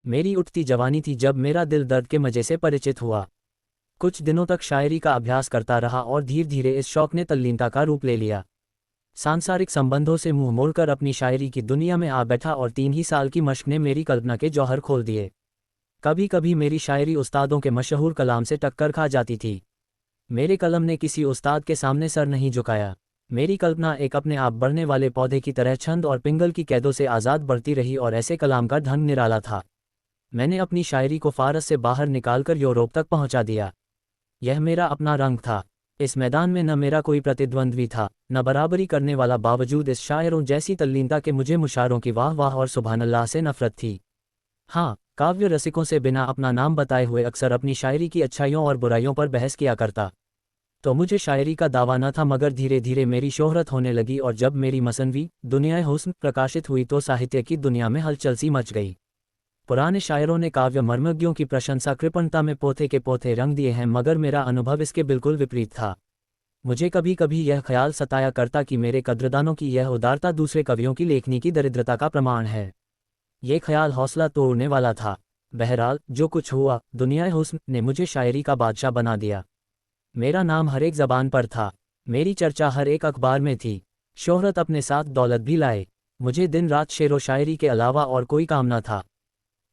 मेरी उठती जवानी थी जब मेरा दिल दर्द के मजे से परिचित हुआ। कुछ दिनों तक शायरी का अभ्यास करता रहा और धीरे धीरे इस शौक ने तल्लीनता का रूप ले लिया। सांसारिक संबंधों से मुंह मोड़कर अपनी शायरी की दुनिया में आ बैठा और 3 ही साल की मशक ने मेरी कल्पना के जौहर खोल दिए। कभी कभी मेरी शायरी उस्तादों के मशहूर कलाम से टक्कर खा जाती थी। मेरे कलम ने किसी उस्ताद के सामने सर नहीं झुकाया। मेरी कल्पना एक अपने आप बढ़ने वाले पौधे की तरह छंद और पिंगल की कैदों से आज़ाद बढ़ती रही और ऐसे कलाम का ढंग निराला था। मैंने अपनी शायरी को फारस से बाहर निकालकर यूरोप तक पहुंचा दिया। यह मेरा अपना रंग था। इस मैदान में न मेरा कोई प्रतिद्वंद्वी था, न बराबरी करने वाला, बावजूद इस शायरों जैसी तल्लीनता के मुझे मुशारों की वाह वाह और सुभान अल्लाह से नफरत थी। हाँ, काव्य रसिकों से बिना अपना नाम बताए हुए अक्सर अपनी शायरी की अच्छाइयों और बुराइयों पर बहस किया करता। तो मुझे शायरी का दावा न था, मगर धीरे धीरे मेरी शोहरत होने लगी और जब मेरी मसनवी दुनियाए हुस्न प्रकाशित हुई तो साहित्य की दुनिया में हलचल सी मच गई। पुराने शायरों ने काव्य मर्मज्ञों की प्रशंसा कृपणता में पोथे के पोथे रंग दिए हैं, मगर मेरा अनुभव इसके बिल्कुल विपरीत था। मुझे कभी कभी यह ख्याल सताया करता कि मेरे कद्रदानों की यह उदारता दूसरे कवियों की लेखनी की दरिद्रता का प्रमाण है। ये ख्याल हौसला तोड़ने वाला था। बहरहाल जो कुछ हुआ, दुनियाए हुस्न ने मुझे शायरी का बादशाह बना दिया। मेरा नाम हर एक ज़बान पर था। मेरी चर्चा हर एक अखबार में थी। शोहरत अपने साथ दौलत भी लाए। मुझे दिन रात शेरो शायरी के अलावा और कोई काम न था।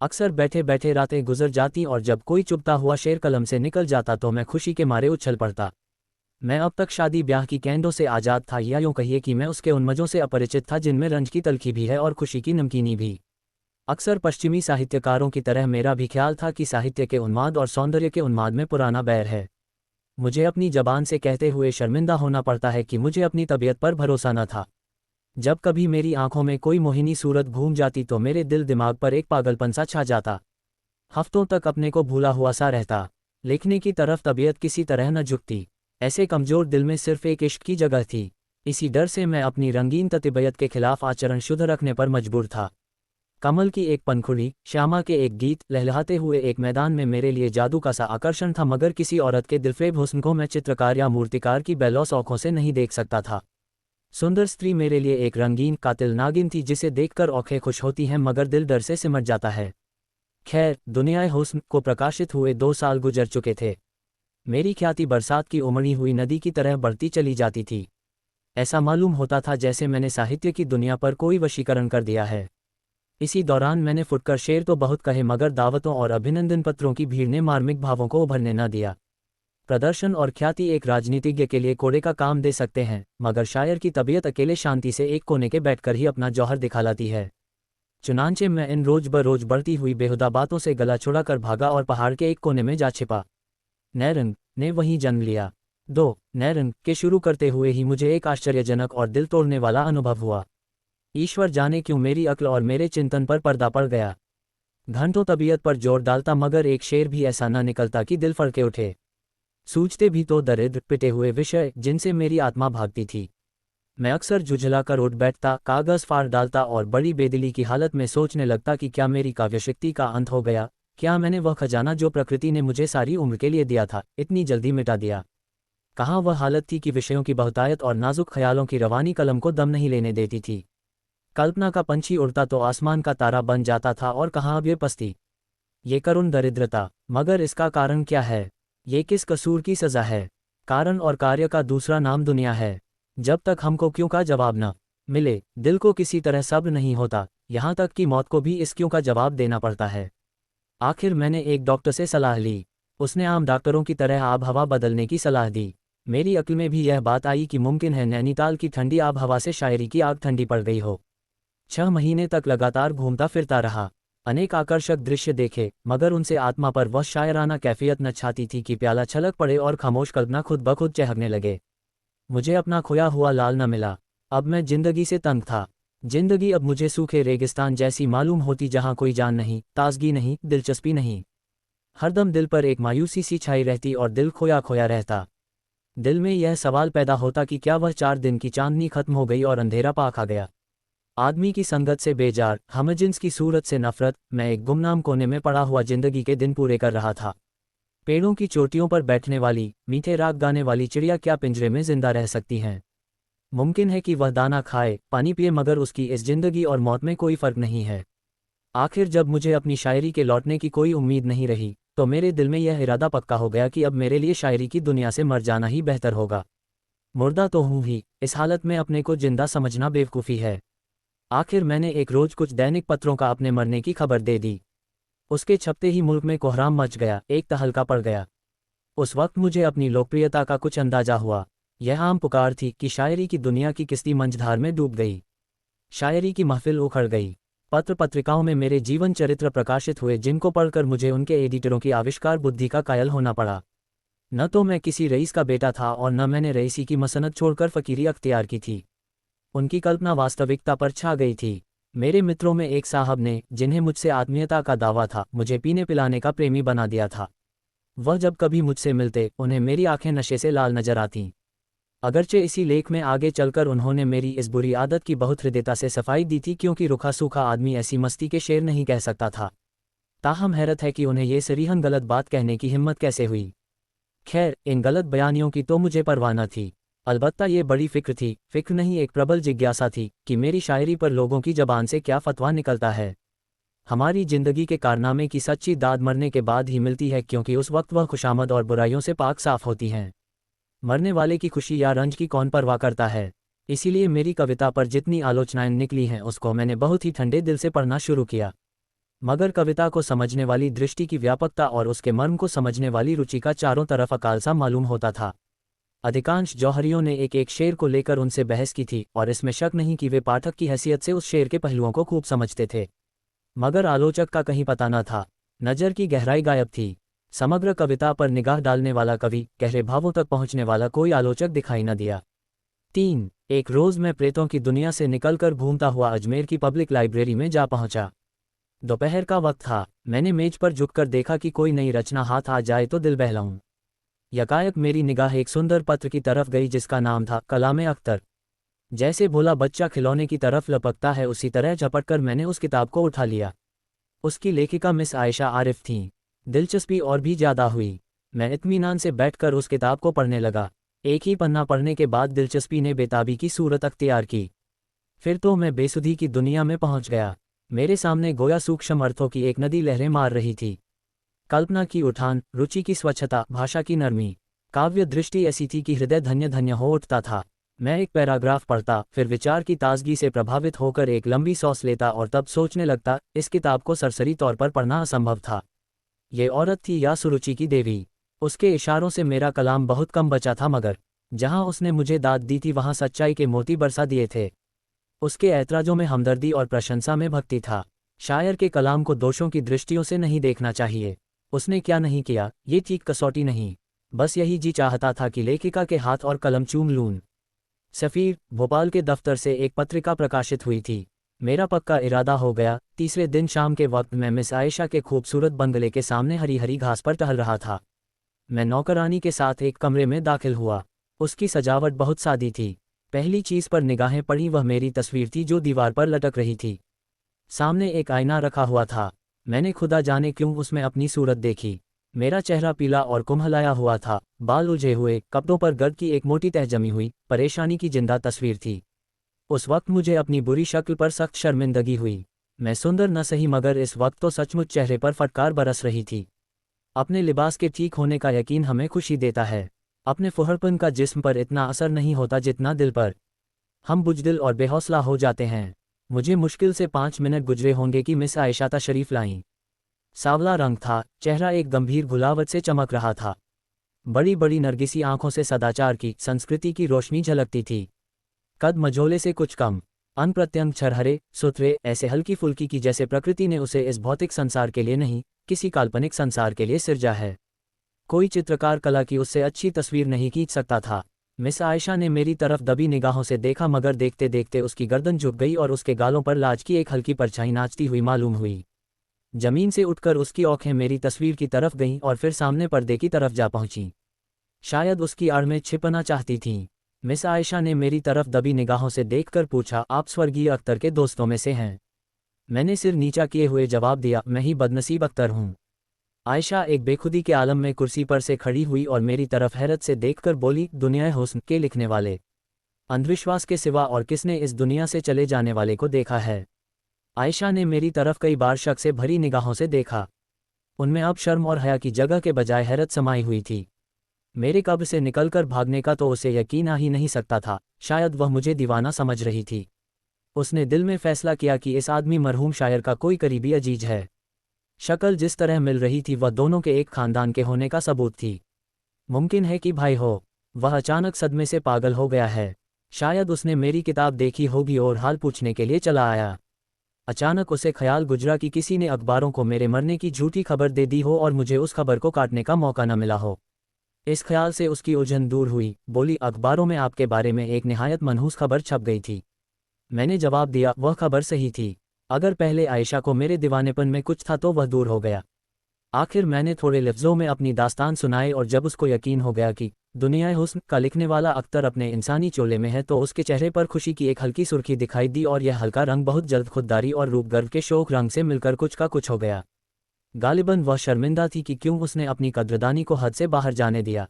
अक्सर बैठे बैठे रातें गुजर जाती और जब कोई चुभता हुआ शेर कलम से निकल जाता तो मैं खुशी के मारे उछल पड़ता। मैं अब तक शादी ब्याह की कैंडों से आज़ाद था, या यूँ कहिए कि मैं उसके उन मज़ों से अपरिचित था जिनमें रंज की तलखी भी है और खुशी की नमकीनी भी। अक्सर पश्चिमी साहित्यकारों की तरह मेरा भी ख्याल था कि साहित्य के उन्माद और सौंदर्य के उन्माद में पुराना बैर है। मुझे अपनी जबान से कहते हुए शर्मिंदा होना पड़ता है कि मुझे अपनी तबीयत पर भरोसा न था। जब कभी मेरी आंखों में कोई मोहिनी सूरत घूम जाती तो मेरे दिल दिमाग पर एक पागलपन सा छा जाता। हफ्तों तक अपने को भूला हुआ सा रहता। लिखने की तरफ तबीयत किसी तरह न झुकती। ऐसे कमजोर दिल में सिर्फ एक इश्क की जगह थी। इसी डर से मैं अपनी रंगीन तबीयत के खिलाफ आचरण शुद्ध रखने पर मजबूर था। कमल की एक पंखुड़ी, श्यामा के एक गीत, लहलहाते हुए एक मैदान में मेरे लिए जादू का सा आकर्षण था, मगर किसी औरत के दिलफरेब हुस्न को मैं चित्रकार या मूर्तिकार की बेलौस आंखों से नहीं देख सकता था। सुंदर स्त्री मेरे लिए एक रंगीन कातिल नागिन थी जिसे देखकर आंखें खुश होती हैं मगर दिल डर से सिमट जाता है। खैर, दुनियाए हुस्न को प्रकाशित हुए 2 साल गुजर चुके थे। मेरी ख्याति बरसात की उमड़ी हुई नदी की तरह बढ़ती चली जाती थी। ऐसा मालूम होता था जैसे मैंने साहित्य की दुनिया पर कोई वशीकरण कर दिया है। इसी दौरान मैंने फुटकर शेर तो बहुत कहे, मगर दावतों और अभिनंदन पत्रों की भीड़ ने मार्मिक भावों को उभरने न दिया। प्रदर्शन और ख्याति एक राजनीतिज्ञ के लिए कोड़े का काम दे सकते हैं, मगर शायर की तबीयत अकेले शांति से एक कोने के बैठकर ही अपना जौहर दिखालाती है। चुनांचे मैं इन रोज बरोज बढ़ती हुई बेहुदा बातों से गला छुड़ाकर भागा और पहाड़ के एक कोने में जा छिपा। नैरंग ने वहीं जन्म लिया। 2 नैरंग के शुरू करते हुए ही मुझे एक आश्चर्यजनक और दिल तोड़ने वाला अनुभव हुआ। ईश्वर जाने क्यों मेरी अक्ल और मेरे चिंतन पर पर्दा पड़ गया। घंटों तबीयत पर जोर डालता मगर एक शेर भी ऐसा न निकलता कि दिल फड़के उठे। सूझते भी तो दरिद्र पिटे हुए विषय जिनसे मेरी आत्मा भागती थी। मैं अक्सर झुझला कर उठ बैठता, कागज़ फाड़ डालता और बड़ी बेदिली की हालत में सोचने लगता कि क्या मेरी काव्यशक्ति का अंत हो गया। क्या मैंने वह खजाना जो प्रकृति ने मुझे सारी उम्र के लिए दिया था, इतनी जल्दी मिटा दिया। कहाँ वह हालत थी कि विषयों की बहुतायत और नाजुक ख्यालों की रवानी कलम को दम नहीं लेने देती थी। कल्पना का पंछी उड़ता तो आसमान का तारा बन जाता था, और कहाँ अब ये पस्ती, ये करुण दरिद्रता। मगर इसका कारण क्या है? ये किस कसूर की सज़ा है? कारण और कार्य का दूसरा नाम दुनिया है। जब तक हमको क्यों का जवाब न मिले, दिल को किसी तरह सब्र नहीं होता। यहाँ तक कि मौत को भी इस क्यों का जवाब देना पड़ता है। आखिर मैंने एक डॉक्टर से सलाह ली। उसने आम डॉक्टरों की तरह आब हवा बदलने की सलाह दी। मेरी अक्ल में भी यह बात आई कि मुमकिन है नैनीताल की ठंडी आब हवा से शायरी की आग ठंडी पड़ गई हो। 6 महीने तक लगातार घूमता फिरता रहा। अनेक आकर्षक दृश्य देखे, मगर उनसे आत्मा पर वह शायराना कैफियत न छाती थी कि प्याला छलक पड़े और खामोश कल्पना खुद ब खुद चहकने लगे। मुझे अपना खोया हुआ लाल न मिला। अब मैं जिंदगी से तंग था। जिंदगी अब मुझे सूखे रेगिस्तान जैसी मालूम होती, जहाँ कोई जान नहीं, ताजगी नहीं, दिलचस्पी नहीं। हरदम दिल पर एक मायूसी सी छाई रहती और दिल खोया खोया रहता। दिल में यह सवाल पैदा होता कि क्या वह 4 दिन की चांदनी खत्म हो गई और अंधेरा पाक आ गया। आदमी की संगत से बेजार, हमजिन्स की सूरत से नफरत, मैं एक गुमनाम कोने में पड़ा हुआ जिंदगी के दिन पूरे कर रहा था। पेड़ों की चोटियों पर बैठने वाली, मीठे राग गाने वाली चिड़िया क्या पिंजरे में जिंदा रह सकती हैं? मुमकिन है कि वह दाना खाए, पानी पिए, मगर उसकी इस जिंदगी और मौत में कोई फर्क नहीं है। आखिर जब मुझे अपनी शायरी के लौटने की कोई उम्मीद नहीं रही, तो मेरे दिल में यह इरादा पक्का हो गया कि अब मेरे लिए शायरी की दुनिया से मर जाना ही बेहतर होगा। मुर्दा तो हूँ ही, इस हालत में अपने को जिंदा समझना बेवकूफ़ी है। आखिर मैंने एक रोज कुछ दैनिक पत्रों का अपने मरने की खबर दे दी। उसके छपते ही मुल्क में कोहराम मच गया, एक तहलका पड़ गया। उस वक्त मुझे अपनी लोकप्रियता का कुछ अंदाजा हुआ। यह आम पुकार थी कि शायरी की दुनिया की किस्ती मंझधार में डूब गई। शायरी की महफिल उखड़ गई। पत्र पत्रिकाओं में मेरे जीवन चरित्र प्रकाशित हुए, जिनको पढ़कर मुझे उनके एडिटरों की आविष्कार बुद्धि का कायल होना पड़ा। न तो मैं किसी रईस का बेटा था और न मैंने रईसी की मसनत छोड़कर फकीरी अख्तियार की थी। उनकी कल्पना वास्तविकता पर छा गई थी। मेरे मित्रों में एक साहब ने, जिन्हें मुझसे आत्मीयता का दावा था, मुझे पीने पिलाने का प्रेमी बना दिया था। वह जब कभी मुझसे मिलते, उन्हें मेरी आंखें नशे से लाल नजर आतीं। अगरचे इसी लेख में आगे चलकर उन्होंने मेरी इस बुरी आदत की बहुत हृदयता से सफाई दी थी, क्योंकि रूखा सूखा आदमी ऐसी मस्ती के शेर नहीं कह सकता था। ताहम हैरत है कि उन्हें ये सरीहन गलत बात कहने की हिम्मत कैसे हुई। खैर, इन गलत बयानियों की तो मुझे परवाह न थी। अलबत्ता ये बड़ी फिक्र थी, फिक्र नहीं एक प्रबल जिज्ञासा थी कि मेरी शायरी पर लोगों की जबान से क्या फतवा निकलता है। हमारी जिंदगी के कारनामे की सच्ची दाद मरने के बाद ही मिलती है, क्योंकि उस वक्त वह खुशामद और बुराइयों से पाक साफ होती हैं। मरने वाले की खुशी या रंज की कौन परवाह करता है। इसीलिए मेरी कविता पर जितनी आलोचनाएं निकली हैं, उसको मैंने बहुत ही ठंडे दिल से पढ़ना शुरू किया। मगर कविता को समझने वाली दृष्टि की व्यापकता और उसके मर्म को समझने वाली रुचि का चारों तरफ अकाल सा मालूम होता था। अधिकांश जौहरियों ने एक एक शेर को लेकर उनसे बहस की थी, और इसमें शक नहीं कि वे पाठक की हैसियत से उस शेर के पहलुओं को खूब समझते थे। मगर आलोचक का कहीं पता न था। नज़र की गहराई गायब थी। समग्र कविता पर निगाह डालने वाला कवि, गहरे भावों तक पहुंचने वाला कोई आलोचक दिखाई न दिया। 3. एक रोज़ मैं प्रेतों की दुनिया से निकलकर घूमता हुआ अजमेर की पब्लिक लाइब्रेरी में जा पहुंचा। दोपहर का वक्त था। मैंने मेज पर झुककर देखा कि कोई नई रचना हाथ आ जाए तो दिल बहलाऊं। यकायक मेरी निगाह एक सुंदर पत्र की तरफ गई, जिसका नाम था कलामे अख्तर। जैसे भोला बच्चा खिलौने की तरफ लपकता है, उसी तरह झपटकर मैंने उस किताब को उठा लिया। उसकी लेखिका मिस आयशा आरिफ थीं। दिलचस्पी और भी ज़्यादा हुई। मैं इत्मीनान से बैठकर उस किताब को पढ़ने लगा। एक ही पन्ना पढ़ने के बाद दिलचस्पी ने बेताबी की सूरत अख्तियार की। फिर तो मैं बेसुधी की दुनिया में पहुंच गया। मेरे सामने गोया सूक्ष्म अर्थों की एक नदी लहरें मार रही थी। कल्पना की उठान, रुचि की स्वच्छता, भाषा की नरमी, काव्य दृष्टि ऐसी थी कि हृदय धन्य धन्य हो उठता था। मैं एक पैराग्राफ पढ़ता, फिर विचार की ताजगी से प्रभावित होकर एक लंबी सांस लेता और तब सोचने लगता, इस किताब को सरसरी तौर पर पढ़ना असंभव था। ये औरत थी या सुरुचि की देवी। उसके इशारों से मेरा कलाम बहुत कम बचा था, मगर जहां उसने मुझे दाद दी थी, वहां सच्चाई के मोती बरसा दिए थे। उसके ऐतराजों में हमदर्दी और प्रशंसा में भक्ति था। शायर के कलाम को दोषों की दृष्टियों से नहीं देखना चाहिए। उसने क्या नहीं किया, ये ठीक कसौटी नहीं। बस यही जी चाहता था कि लेखिका के हाथ और कलम चूम लूं। सफ़ीर, भोपाल के दफ्तर से एक पत्रिका प्रकाशित हुई थी। मेरा पक्का इरादा हो गया। तीसरे दिन शाम के वक्त मैं मिस आयशा के खूबसूरत बंगले के सामने हरी हरी घास पर टहल रहा था। मैं नौकरानी के साथ एक कमरे में दाखिल हुआ। उसकी सजावट बहुत सादी थी। पहली चीज़ पर निगाहें पड़ी वह मेरी तस्वीर थी, जो दीवार पर लटक रही थी। सामने एक आईना रखा हुआ था। मैंने खुदा जाने क्यों उसमें अपनी सूरत देखी। मेरा चेहरा पीला और कुम्हलाया हुआ था, बाल उलझे हुए, कपड़ों पर गर्द की एक मोटी तह जमी हुई, परेशानी की जिंदा तस्वीर थी। उस वक्त मुझे अपनी बुरी शक्ल पर सख्त शर्मिंदगी हुई। मैं सुंदर न सही, मगर इस वक्त तो सचमुच चेहरे पर फटकार बरस रही थी। अपने लिबास के ठीक होने का यकीन हमें खुशी देता है। अपने फुहरपन का जिस्म पर इतना असर नहीं होता जितना दिल पर। हम बुजदिल और बेहौसला हो जाते हैं। मुझे मुश्किल से 5 मिनट गुजरे होंगे कि मिस आयशा तशरीफ लाईं। सांवला रंग था, चेहरा एक गंभीर गुलावत से चमक रहा था। बड़ी बड़ी नरगिसी आंखों से सदाचार की, संस्कृति की रोशनी झलकती थी। कद मझोले से कुछ कम, अनप्रत्यंग छरहरे, सुथरे, ऐसे हल्की फुल्की की जैसे प्रकृति ने उसे इस भौतिक संसार के लिए नहीं, किसी काल्पनिक संसार के लिए सिरजा है। कोई चित्रकार कला की उससे अच्छी तस्वीर नहीं खींच सकता था। मिस आयशा ने मेरी तरफ दबी निगाहों से देखा, मगर देखते देखते उसकी गर्दन झुक गई और उसके गालों पर लाज की एक हल्की परछाई नाचती हुई मालूम हुई। जमीन से उठकर उसकी आंखें मेरी तस्वीर की तरफ गईं और फिर सामने पर्दे की तरफ जा पहुंचीं। शायद उसकी आड़ में छिपना चाहती थीं। मिस आयशा ने मेरी तरफ दबी निगाहों से देखकर पूछा, आप स्वर्गीय अख्तर के दोस्तों में से हैं? मैंने सिर नीचा किए हुए जवाब दिया, मैं ही बदनसीब अख्तर हूँ। आयशा एक बेखुदी के आलम में कुर्सी पर से खड़ी हुई और मेरी तरफ हैरत से देखकर बोली, दुनिया हुस्न के लिखने वाले। अंधविश्वास के सिवा और किसने इस दुनिया से चले जाने वाले को देखा है? आयशा ने मेरी तरफ कई बार शक से भरी निगाहों से देखा। उनमें अब शर्म और हया की जगह के बजाय हैरत समाई हुई थी। मेरे कब्र से निकलकर भागने का तो उसे यकीन आ ही नहीं सकता था, शायद वह मुझे दीवाना समझ रही थी। उसने दिल में फैसला किया कि इस आदमी मरहूम शायर का कोई करीबी अजीज है। शक्ल जिस तरह मिल रही थी वह दोनों के एक खानदान के होने का सबूत थी। मुमकिन है कि भाई हो। वह अचानक सदमे से पागल हो गया है। शायद उसने मेरी किताब देखी होगी और हाल पूछने के लिए चला आया। अचानक उसे ख्याल गुजरा कि किसी ने अखबारों को मेरे मरने की झूठी खबर दे दी हो और मुझे उस खबर को काटने का मौका न मिला हो। इस ख्याल से उसकी उलझन दूर हुई। बोली, अखबारों में आपके बारे में एक निहायत मनहूस खबर छप गई थी। मैंने जवाब दिया, वह खबर सही थी। अगर पहले आयशा को मेरे दीवानेपन में कुछ था तो वह दूर हो गया। आखिर मैंने थोड़े लफ्ज़ों में अपनी दास्तान सुनाई और जब उसको यकीन हो गया कि दुनिया हुस्न का लिखने वाला अख्तर अपने इंसानी चोले में है तो उसके चेहरे पर खुशी की एक हल्की सुर्खी दिखाई दी और यह हल्का रंग बहुत जल्द खुददारी और रूपगर्व के शोक रंग से मिलकर कुछ का कुछ हो गया। गालिबन वह शर्मिंदा थी कि क्यों उसने अपनी कद्रदानी को हद से बाहर जाने दिया।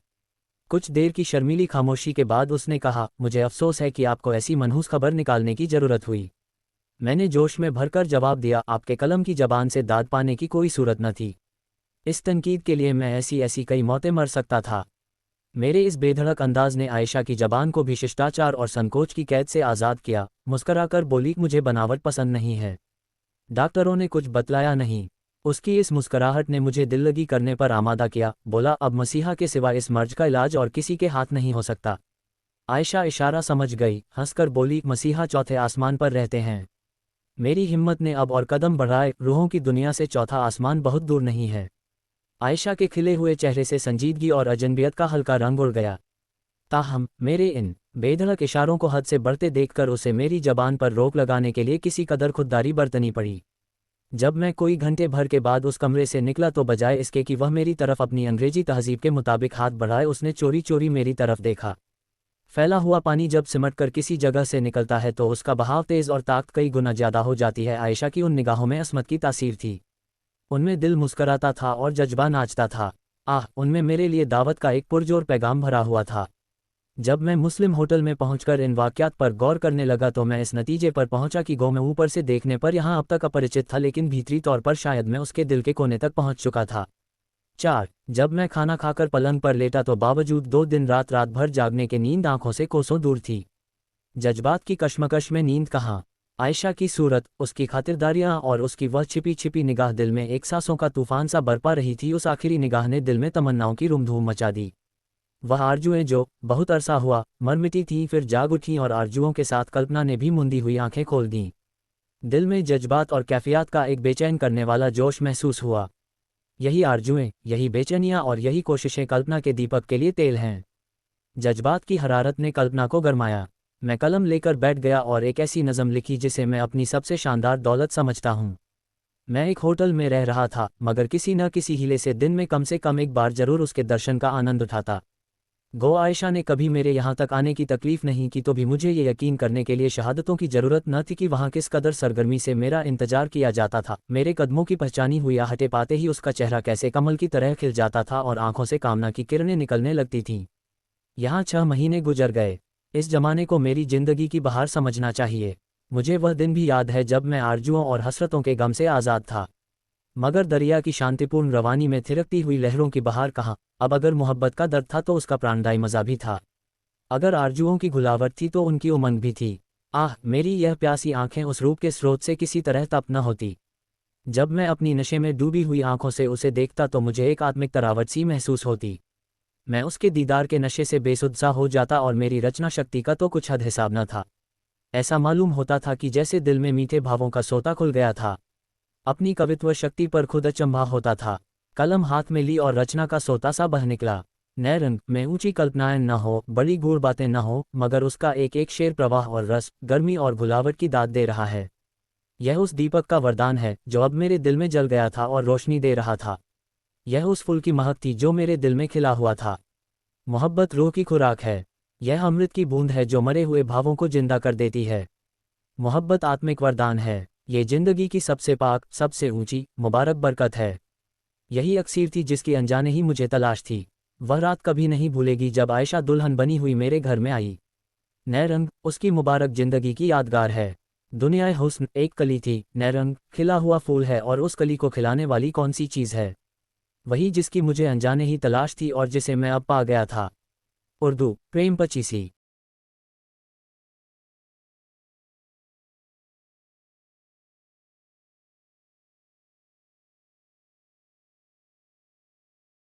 कुछ देर की शर्मीली खामोशी के बाद उसने कहा, मुझे अफसोस है कि आपको ऐसी मनहूस खबर निकालने की ज़रूरत हुई। मैंने जोश में भरकर जवाब दिया, आपके कलम की जबान से दाद पाने की कोई सूरत न थी। इस तनकीद के लिए मैं ऐसी ऐसी कई मौतें मर सकता था। मेरे इस बेधड़क अंदाज ने आयशा की जबान को भी शिष्टाचार और संकोच की कैद से आज़ाद किया। मुस्कराकर बोली, मुझे बनावट पसंद नहीं है। डॉक्टरों ने कुछ बतलाया नहीं। उसकी इस मुस्कराहट ने मुझे दिल्लगी करने पर आमादा किया। बोला, अब मसीहा के सिवा इस मर्ज का इलाज और किसी के हाथ नहीं हो सकता। आयशा इशारा समझ गई, हंसकर बोली, मसीहा चौथे आसमान पर रहते हैं। मेरी हिम्मत ने अब और कदम बढ़ाए। रूहों की दुनिया से चौथा आसमान बहुत दूर नहीं है। आयशा के खिले हुए चेहरे से संजीदगी और अजनबियत का हल्का रंग उड़ गया। ताहम मेरे इन बेधड़क इशारों को हद से बढ़ते देखकर उसे मेरी जबान पर रोक लगाने के लिए किसी कदर खुददारी बरतनी पड़ी। जब मैं कोई घंटे भर के बाद उस कमरे से निकला तो बजाय इसके कि वह मेरी तरफ अपनी अंग्रेजी तहजीब के मुताबिक हाथ बढ़ाए, उसने चोरी चोरी मेरी तरफ देखा। फैला हुआ पानी जब सिमटकर किसी जगह से निकलता है तो उसका बहाव तेज़ और ताकत कई गुना ज़्यादा हो जाती है। आयशा की उन निगाहों में असमत की तासीर थी। उनमें दिल मुस्कराता था और जज्बा नाचता था। उनमें मेरे लिए दावत का एक पुरजोर पैगाम भरा हुआ था। जब मैं मुस्लिम होटल में पहुंचकर इन वाक़यात पर गौर करने लगा तो मैं इस नतीजे पर पहुंचा कि मैं ऊपर से देखने पर यहाँ अब तक अपरिचित था, लेकिन भीतरी तौर पर शायद मैं उसके दिल के कोने तक पहुंच चुका था। 4. जब मैं खाना खाकर पलंग पर लेटा तो बावजूद 2 दिन रात भर जागने के नींद आंखों से कोसों दूर थी। जज्बात की कशमकश में नींद कहाँ। आयशा की सूरत, उसकी खातिरदारियां और उसकी वह छिपी छिपी निगाह दिल में एक सांसों का तूफान सा बरपा रही थी। उस आखिरी निगाह ने दिल में तमन्नाओं की रुमधूम मचा दी। वह आरजुएं जो बहुत अरसा हुआ मरमिटी थीं फिर जाग उठीं और आरजुओं के साथ कल्पना ने भी मुंदी हुई आंखें खोल दीं। दिल में जज्बात और कैफियत का एक बेचैन करने वाला जोश महसूस हुआ। यही आरजुएं, यही बेचैनियां और यही कोशिशें कल्पना के दीपक के लिए तेल हैं। जज्बात की हरारत ने कल्पना को गरमाया। मैं कलम लेकर बैठ गया और एक ऐसी नज़म लिखी जिसे मैं अपनी सबसे शानदार दौलत समझता हूँ। मैं एक होटल में रह रहा था, मगर किसी न किसी हीले से दिन में कम से कम एक बार जरूर उसके दर्शन का आनंद उठाता। गो आयशा ने कभी मेरे यहाँ तक आने की तकलीफ नहीं की तो भी मुझे ये यकीन करने के लिए शहादतों की ज़रूरत न थी कि वहाँ किस कदर सरगर्मी से मेरा इंतजार किया जाता था। मेरे कदमों की पहचानी हुई आहटे पाते ही उसका चेहरा कैसे कमल की तरह खिल जाता था और आंखों से कामना की किरणें निकलने लगती थीं। यहाँ 6 महीने गुजर गए। इस जमाने को मेरी जिंदगी की बहार समझना चाहिए। मुझे वह दिन भी याद है जब मैं आरजुओं और हसरतों के गम से आज़ाद था। मगर दरिया की शांतिपूर्ण रवानी में थिरकती हुई लहरों की बहार कहाँ। अब अगर मोहब्बत का दर्द था तो उसका प्राणदायी मज़ा भी था। अगर आरजुओं की घुलावट थी तो उनकी उमंग भी थी। मेरी यह प्यासी आंखें उस रूप के स्रोत से किसी तरह तप न होती। जब मैं अपनी नशे में डूबी हुई आंखों से उसे देखता तो मुझे एक आत्मिक तरावट सी महसूस होती। मैं उसके दीदार के नशे से बेसुध-सा हो जाता और मेरी रचना शक्ति का तो कुछ हद हिसाब न था। ऐसा मालूम होता था कि जैसे दिल में मीठे भावों का सोता खुल गया था। अपनी कवित्व शक्ति पर खुद अचंभा होता था। कलम हाथ में ली और रचना का सोता सा बह निकला। नए रंग में ऊंची कल्पनाएं न हो, बड़ी गूढ़ बातें न हो, मगर उसका एक एक शेर प्रवाह और रस, गर्मी और घुलावट की दाद दे रहा है। यह उस दीपक का वरदान है जो अब मेरे दिल में जल गया था और रोशनी दे रहा था। यह उस फूल की महक थी जो मेरे दिल में खिला हुआ था। मोहब्बत रूह की खुराक है। यह अमृत की बूंद है जो मरे हुए भावों को जिंदा कर देती है। मोहब्बत आत्मिक वरदान है। ये जिंदगी की सबसे पाक, सबसे ऊंची, मुबारक बरकत है। यही अक्सीर थी जिसकी अनजाने ही मुझे तलाश थी। वह रात कभी नहीं भूलेगी जब आयशा दुल्हन बनी हुई मेरे घर में आई। नए रंग उसकी मुबारक जिंदगी की यादगार है। दुनियाए हुस्न एक कली थी, नैरंग खिला हुआ फूल है, और उस कली को खिलाने वाली कौन सी चीज़ है? वही जिसकी मुझे अनजाने ही तलाश थी और जिसे मैं अब पा गया था। उर्दू, प्रेम पचीसी।